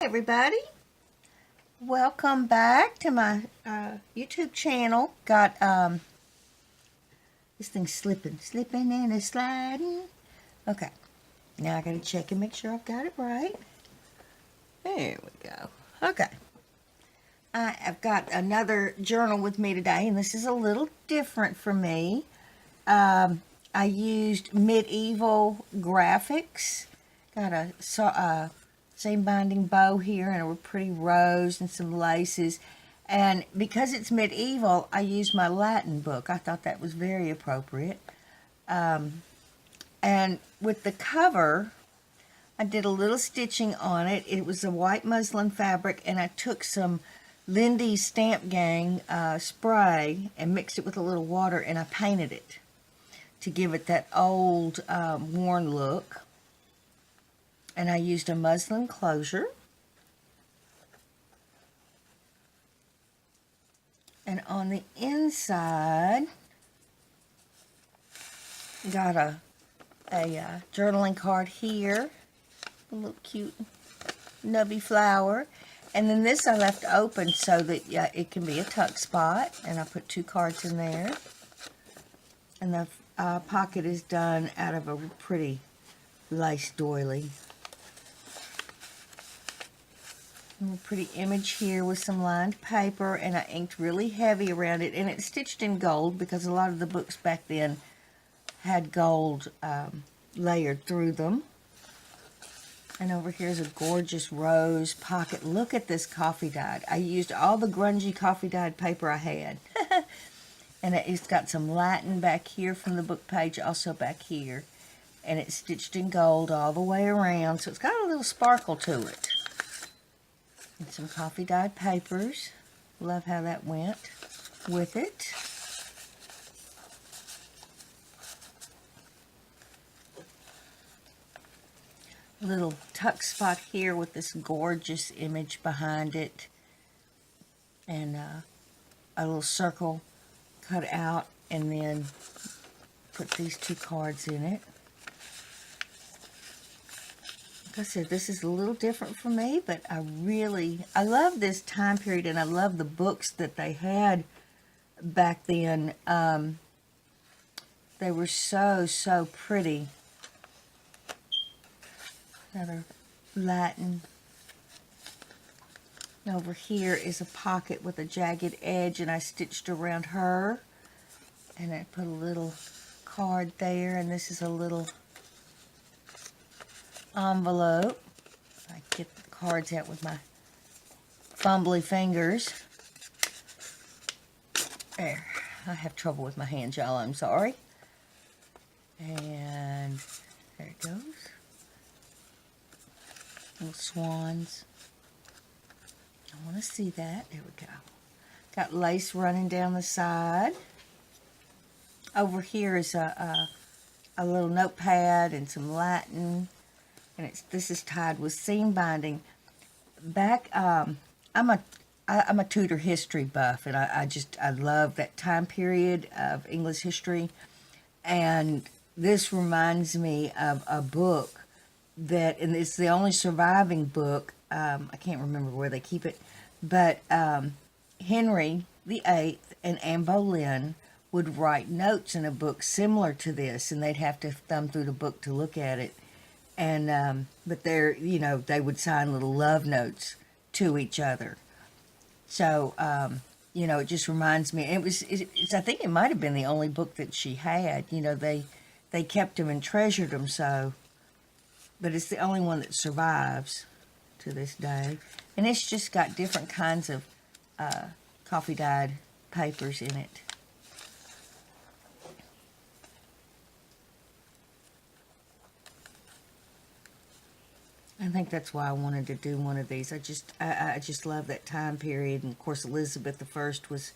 Everybody, welcome back to my YouTube channel. Got this thing slipping and it's sliding. Okay, now I gotta check and make sure I've got it right. There we go. Okay, I've got another journal with me today, and this is a little different for me. I used medieval graphics. Got a same binding bow here and a pretty rose and some laces. And because it's medieval, I used my Latin book. I thought that was very appropriate. And with the cover, I did a little stitching on it. It was a white muslin fabric, and I took some Lindy's Stamp Gang spray and mixed it with a little water, and I painted it to give it that old, worn look. And I used a muslin closure. And on the inside, got a journaling card here. A little cute nubby flower. And then this I left open so that it can be a tuck spot. And I put 2 cards in there. And the pocket is done out of a pretty lace doily. A pretty image here with some lined paper, and I inked really heavy around it, and it's stitched in gold because a lot of the books back then had gold layered through them. And over here's a gorgeous rose pocket. Look at this coffee dyed. I used all the grungy coffee dyed paper I had. And it's got some Latin back here from the book page, also back here. And it's stitched in gold all the way around, so it's got a little sparkle to it. And some coffee dyed papers. Love how that went with it. A little tuck spot here with this gorgeous image behind it. And a little circle cut out, and then put these 2 cards in it. Like I said, this is a little different for me, but I love this time period, and I love the books that they had back then. They were so pretty. Another Latin. Over here is a pocket with a jagged edge, and I stitched around her. And I put a little card there, and this is a little envelope. I get the cards out with my fumbly fingers. There. I have trouble with my hands, y'all. I'm sorry. And there it goes. Little swans. I want to see that. There we go. Got lace running down the side. Over here is a little notepad and some Latin. And this is tied with seam binding. Back, I'm a Tudor history buff, and I love that time period of English history. And this reminds me of a book and it's the only surviving book. I can't remember where they keep it, but Henry VIII and Anne Boleyn would write notes in a book similar to this, and they'd have to thumb through the book to look at it. And but they would sign little love notes to each other. So it just reminds me. I think it might have been the only book that she had. They kept them and treasured them so. But it's the only one that survives to this day. And it's just got different kinds of coffee dyed papers in it. I think that's why I wanted to do one of these. I just love that time period. And of course, Elizabeth I was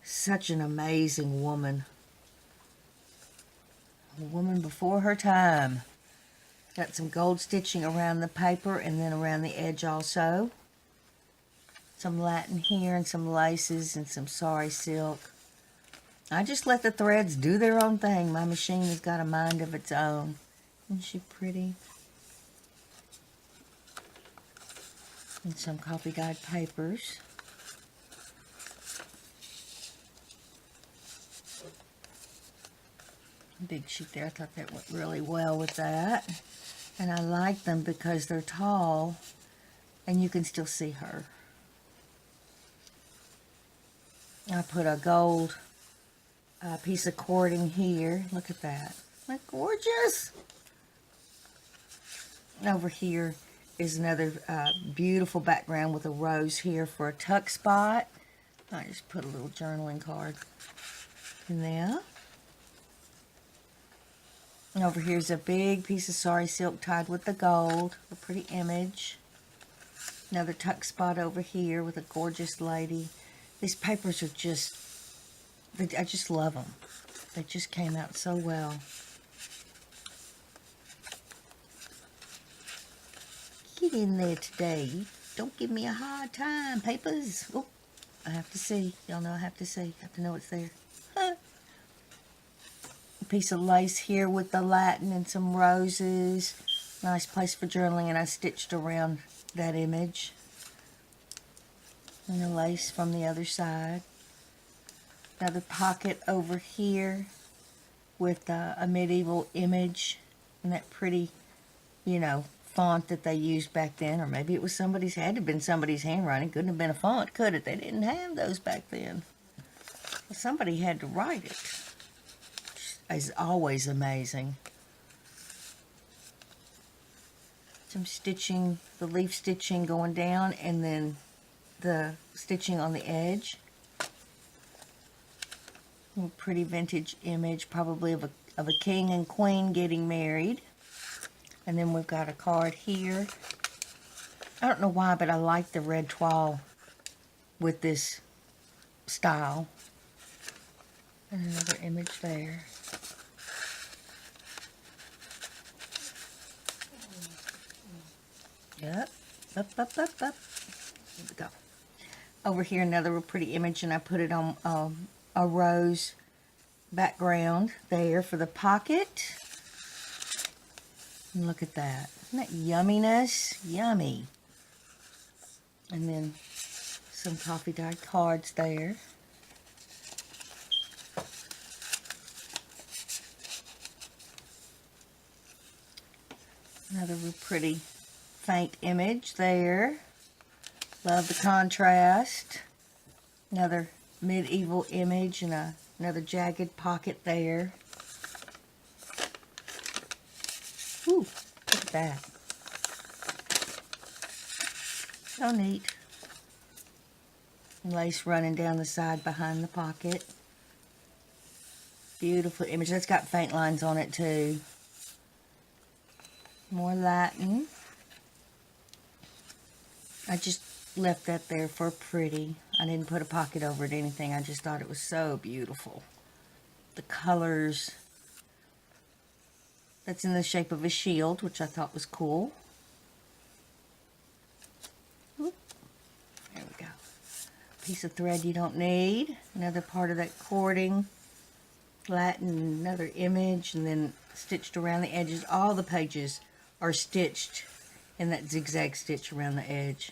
such an amazing woman. A woman before her time. Got some gold stitching around the paper and then around the edge also. Some Latin here and some laces and some sari silk. I just let the threads do their own thing. My machine has got a mind of its own. Isn't she pretty? And some coffee dyed papers. Big sheet there. I thought that went really well with that. And I like them because they're tall and you can still see her. I put a gold piece of cording here. Look at that. Isn't that gorgeous? And over here is another beautiful background with a rose here for a tuck spot. I just put a little journaling card in there. And over here's a big piece of sari silk tied with the gold. A pretty image. Another tuck spot over here with a gorgeous lady. These papers are just, I just love them. They just came out so well. Get in there today. Don't give me a hard time, papers. Oh, I have to see. Y'all know I have to see. I have to know it's there. Huh. A piece of lace here with the Latin and some roses. Nice place for journaling, and I stitched around that image. And the lace from the other side. Another pocket over here with a medieval image and that pretty, you know, font that they used back then. Or maybe it was somebody's, had to have been somebody's handwriting. Couldn't have been a font, could it? They didn't have those back then. Well, somebody had to write it. Is always amazing. Some stitching, the leaf stitching going down, and then the stitching on the edge. A pretty vintage image, probably of a king and queen getting married. And then we've got a card here. I don't know why, but I like the red toile with this style. And another image there. Yep. Up. Here we go. Over here, another real pretty image, and I put it on a rose background there for the pocket. And look at that. Isn't that yumminess? Yummy. And then some coffee dyed cards there. Another real pretty faint image there. Love the contrast. Another medieval image and another jagged pocket there. Ooh, look at that. So neat. Lace running down the side behind the pocket. Beautiful image. That's got faint lines on it too. More Latin. I just left that there for pretty. I didn't put a pocket over it or anything. I just thought it was so beautiful. The colors. That's in the shape of a shield, which I thought was cool. Oop. There we go. Piece of thread you don't need. Another part of that cording. Latin, another image, and then stitched around the edges. All the pages are stitched in that zigzag stitch around the edge.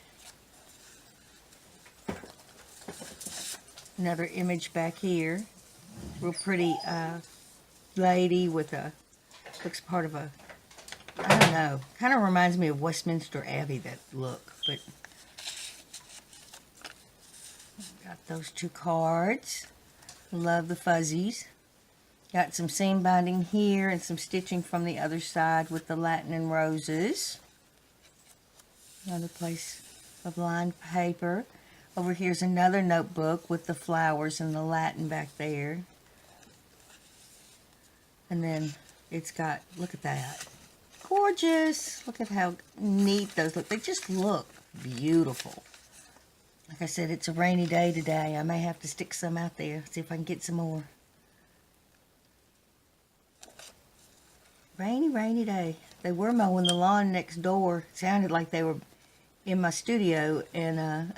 Another image back here. Real pretty lady with a, looks part of a, I don't know, kind of reminds me of Westminster Abbey, that look. But got those two cards. Love the fuzzies. Got some seam binding here and some stitching from the other side with the Latin and roses. Another place of lined paper. Over here's another notebook with the flowers and the Latin back there. And then it's got, look at that. Gorgeous. Look at how neat those look. They just look beautiful. Like I said, it's a rainy day today. I may have to stick some out there, see if I can get some more. Rainy day. They were mowing the lawn next door. It sounded like they were in my studio, and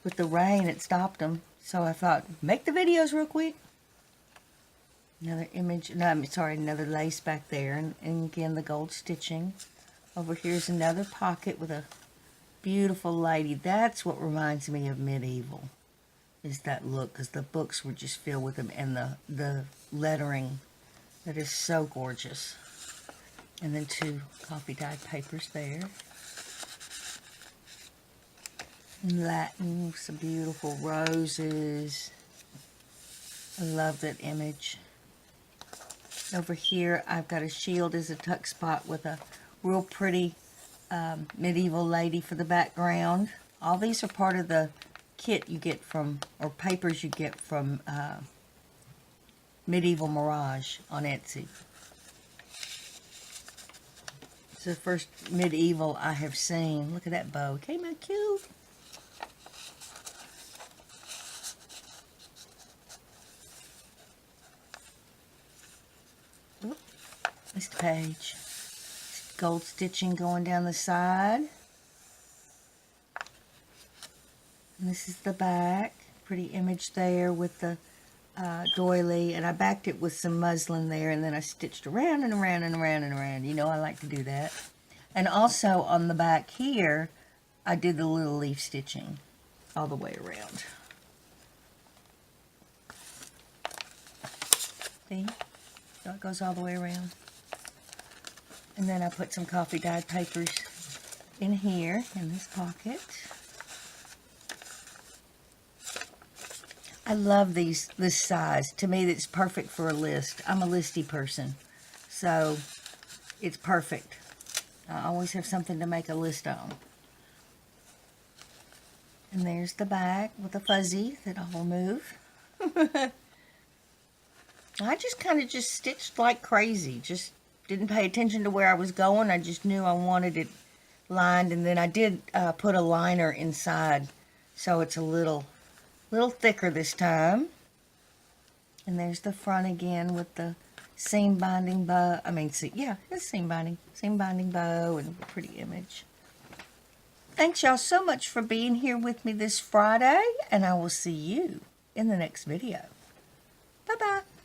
with the rain, it stopped them. So I thought, make the videos real quick. Another image, no, I'm sorry, another lace back there, and again, the gold stitching. Over here's another pocket with a beautiful lady. That's what reminds me of medieval, is that look, because the books were just filled with them, and the lettering that is so gorgeous. And then 2 coffee dyed papers there. In Latin, some beautiful roses. I love that image. Over here, I've got a shield as a tuck spot with a real pretty medieval lady for the background. All these are part of the kit you get from, or papers you get from Medieval Mirage on Etsy. It's the first medieval I have seen. Look at that bow. Came out cute. Oop, missed a page. Gold stitching going down the side. And this is the back. Pretty image there with the doily, and I backed it with some muslin there, and then I stitched around and around and around and around. You know I like to do that. And also on the back here, I did the little leaf stitching all the way around. See? So it goes all the way around. And then I put some coffee dyed papers in here, in this pocket. I love this size. To me, it's perfect for a list. I'm a listy person, so it's perfect. I always have something to make a list on. And there's the back with a fuzzy that I'll remove. I just kind of just stitched like crazy. Just didn't pay attention to where I was going. I just knew I wanted it lined, and then I did put a liner inside, so it's a little thicker this time. And there's the front again with the seam binding bow. I mean, see, yeah, it's seam binding bow, and pretty image. Thanks y'all so much for being here with me this Friday, and I will see you in the next video. Bye-bye.